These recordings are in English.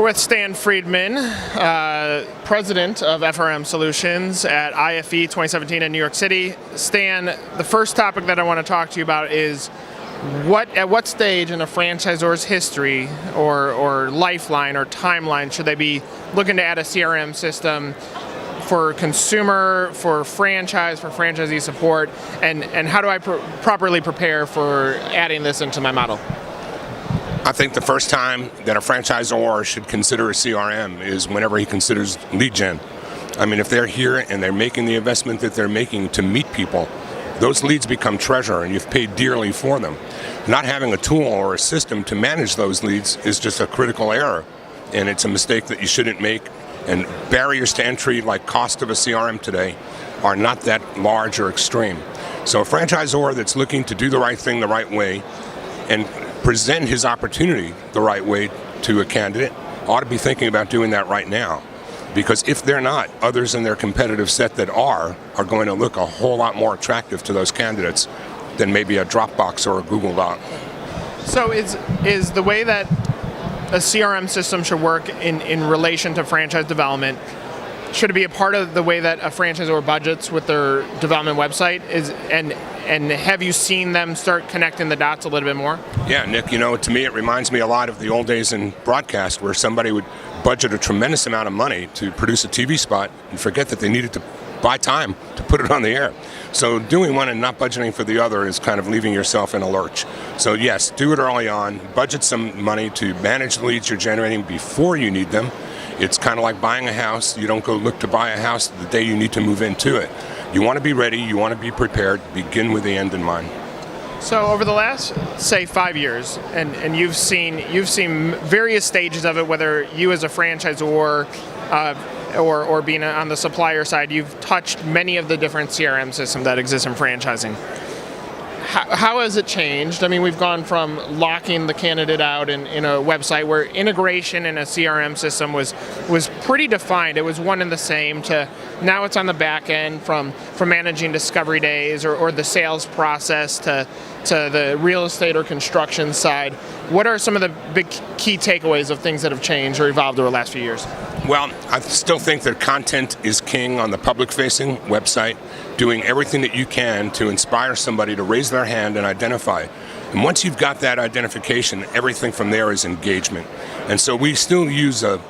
with Stan Friedman, president of FRM Solutions at IFE 2017 in New York City. Stan, the first topic that I want to talk to you about is at what stage in a franchisor's history or lifeline or timeline should they be looking to add a CRM system for consumer, for franchise, for franchisee support, and how do I properly prepare for adding this into my model? I think the first time that a franchisor should consider a CRM is whenever he considers lead gen. I mean, if they're here and they're making the investment that they're making to meet people, those leads become treasure and you've paid dearly for them. Not having a tool or a system to manage those leads is just a critical error, and it's a mistake that you shouldn't make. And barriers to entry, like cost of a CRM today, are not that large or extreme. So a franchisor that's looking to do the right thing the right way and present his opportunity the right way to a candidate ought to be thinking about doing that right now. Because if they're not, others in their competitive set that are going to look a whole lot more attractive to those candidates than maybe a Dropbox or a Google Doc. So is the way that a CRM system should work in relation to franchise development, should it be a part of the way that a franchisor budgets with their development website? And have you seen them start connecting the dots a little bit more? Yeah, Nick, to me it reminds me a lot of the old days in broadcast where somebody would budget a tremendous amount of money to produce a TV spot and forget that they needed to buy time to put it on the air. So doing one and not budgeting for the other is kind of leaving yourself in a lurch. So yes, do it early on, budget some money to manage the leads you're generating before you need them. It's kind of like buying a house. You don't go look to buy a house the day you need to move into it. You want to be ready, you want to be prepared, begin with the end in mind. So over the last, say, 5 years, and you've seen various stages of it, whether you as a franchisor or being on the supplier side, you've touched many of the different CRM systems that exist in franchising. How has it changed? I mean, we've gone from locking the candidate out in a website where integration in a CRM system was pretty defined. It was one and the same to now it's on the back end from managing discovery days or the sales process to the real estate or construction side. What are some of the big key takeaways of things that have changed or evolved over the last few years? Well, I still think that content is king on the public-facing website, doing everything that you can to inspire somebody to raise their hand and identify. And once you've got that identification, everything from there is engagement. And so we still use a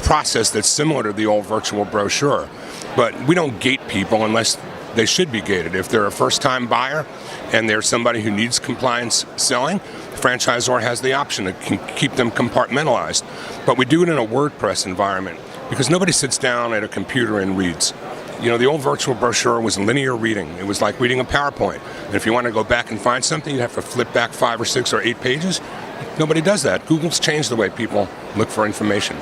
process that's similar to the old virtual brochure, but we don't gate people unless they should be gated. If they're a first-time buyer and they're somebody who needs compliance selling, the franchisor has the option to keep them compartmentalized. But we do it in a WordPress environment because nobody sits down at a computer and reads. The old virtual brochure was linear reading. It was like reading a PowerPoint. And if you want to go back and find something, you'd have to flip back 5 or 6 or 8 pages. Nobody does that. Google's changed the way people look for information.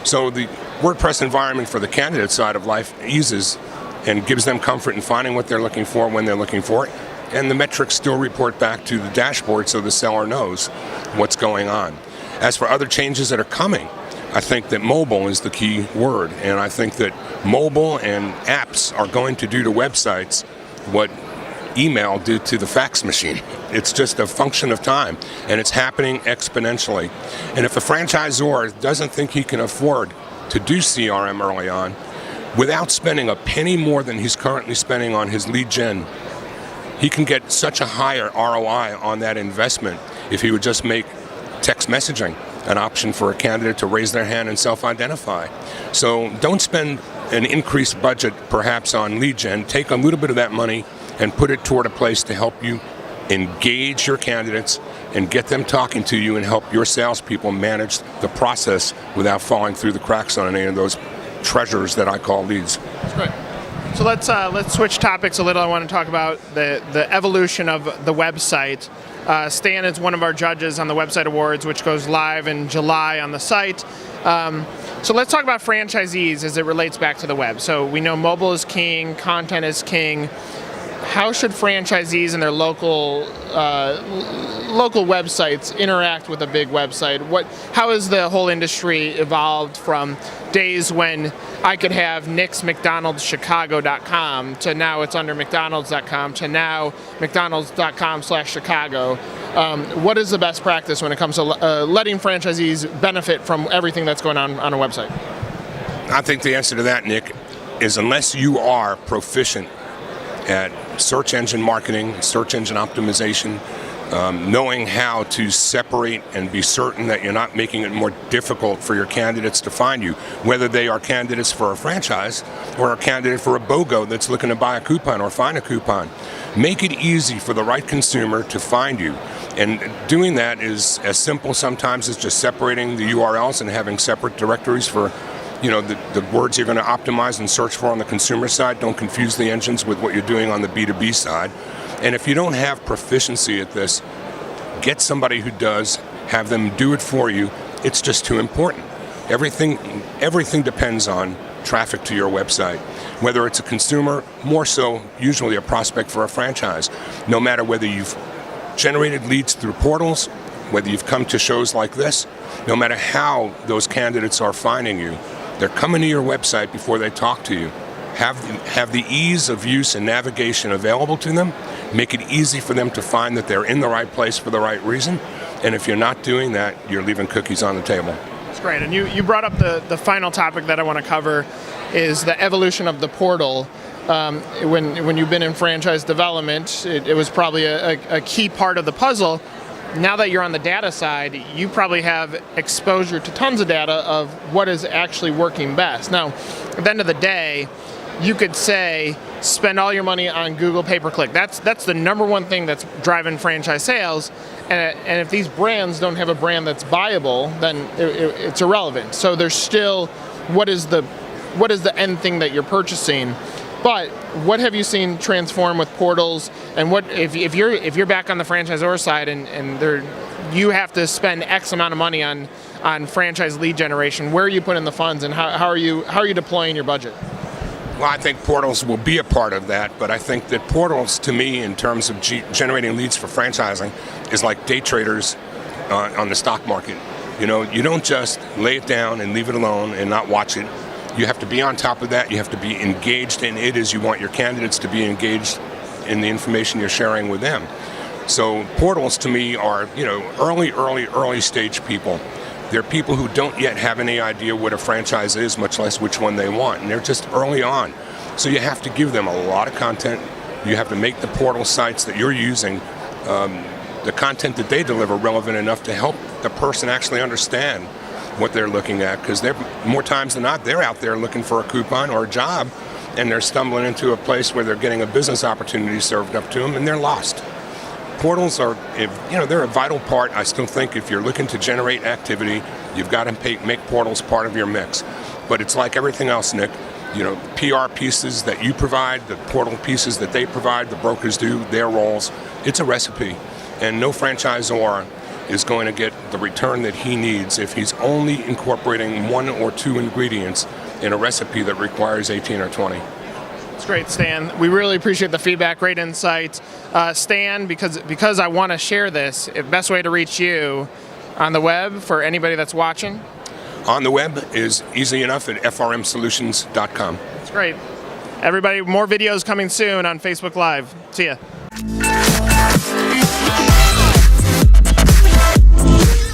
So the WordPress environment for the candidate side of life eases and gives them comfort in finding what they're looking for when they're looking for it. And the metrics still report back to the dashboard so the seller knows what's going on. As for other changes that are coming, I think that mobile is the key word. And I think that mobile and apps are going to do to websites what email did to the fax machine. It's just a function of time, and it's happening exponentially. And if a franchisor doesn't think he can afford to do CRM early on, without spending a penny more than he's currently spending on his lead gen, he can get such a higher ROI on that investment if he would just make text messaging an option for a candidate to raise their hand and self-identify. So don't spend an increased budget perhaps on lead gen. Take a little bit of that money and put it toward a place to help you engage your candidates and get them talking to you and help your salespeople manage the process without falling through the cracks on any of those treasures that I call leads. That's great. So let's switch topics a little. I want to talk about the evolution of the website. Stan is one of our judges on the Website Awards, which goes live in July on the site. So let's talk about franchisees as it relates back to the web. So we know mobile is king, content is king. How should franchisees and their local websites interact with a big website? How has the whole industry evolved from days when I could have nicksmcdonaldschicago.com to now it's under mcdonalds.com to now mcdonalds.com/Chicago? What is the best practice when it comes to letting franchisees benefit from everything that's going on a website? I think the answer to that, Nick, is unless you are proficient at search engine marketing, search engine optimization, knowing how to separate and be certain that you're not making it more difficult for your candidates to find you, whether they are candidates for a franchise or a candidate for a BOGO that's looking to buy a coupon or find a coupon. Make it easy for the right consumer to find you. And doing that is as simple sometimes as just separating the URLs and having separate directories for the words you're going to optimize and search for on the consumer side. Don't confuse the engines with what you're doing on the B2B side. And if you don't have proficiency at this, get somebody who does, have them do it for you. It's just too important. Everything depends on traffic to your website. Whether it's a consumer, more so usually a prospect for a franchise. No matter whether you've generated leads through portals, whether you've come to shows like this, no matter how those candidates are finding you, they're coming to your website before they talk to you. Have the ease of use and navigation available to them. Make it easy for them to find that they're in the right place for the right reason. And if you're not doing that, you're leaving cookies on the table. That's great. And you brought up the final topic that I want to cover is the evolution of the portal. When you've been in franchise development, it was probably a key part of the puzzle. Now that you're on the data side, you probably have exposure to tons of data of what is actually working best. Now, at the end of the day, you could say, spend all your money on Google pay-per-click. That's the number one thing that's driving franchise sales. And if these brands don't have a brand that's viable, then it's irrelevant. So there's still, what is the end thing that you're purchasing? But what have you seen transform with portals? And what if you're back on the franchisor side and you have to spend X amount of money on franchise lead generation? Where are you putting the funds, and how are you deploying your budget? Well, I think portals will be a part of that, but I think that portals, to me, in terms of generating leads for franchising, is like day traders on the stock market. You don't just lay it down and leave it alone and not watch it. You have to be on top of that. You have to be engaged in it as you want your candidates to be engaged in the information you're sharing with them. So portals, to me, are early stage people. They're people who don't yet have any idea what a franchise is, much less which one they want, and they're just early on. So you have to give them a lot of content. You have to make the portal sites that you're using, the content that they deliver, relevant enough to help the person actually understand what they're looking at, because they're more times than not, they're out there looking for a coupon or a job, and they're stumbling into a place where they're getting a business opportunity served up to them, and they're lost. Portals are, they're a vital part. I still think if you're looking to generate activity, you've got to make portals part of your mix. But it's like everything else, Nick. PR pieces that you provide, the portal pieces that they provide, the brokers do their roles. It's a recipe, and no franchisor is going to get the return that he needs if he's only incorporating one or two ingredients in a recipe that requires 18 or 20. It's great, Stan. We really appreciate the feedback, great insight. Stan, because I want to share this, the best way to reach you on the web for anybody that's watching? On the web is easy enough at frmsolutions.com. That's great. Everybody, more videos coming soon on Facebook Live. See ya.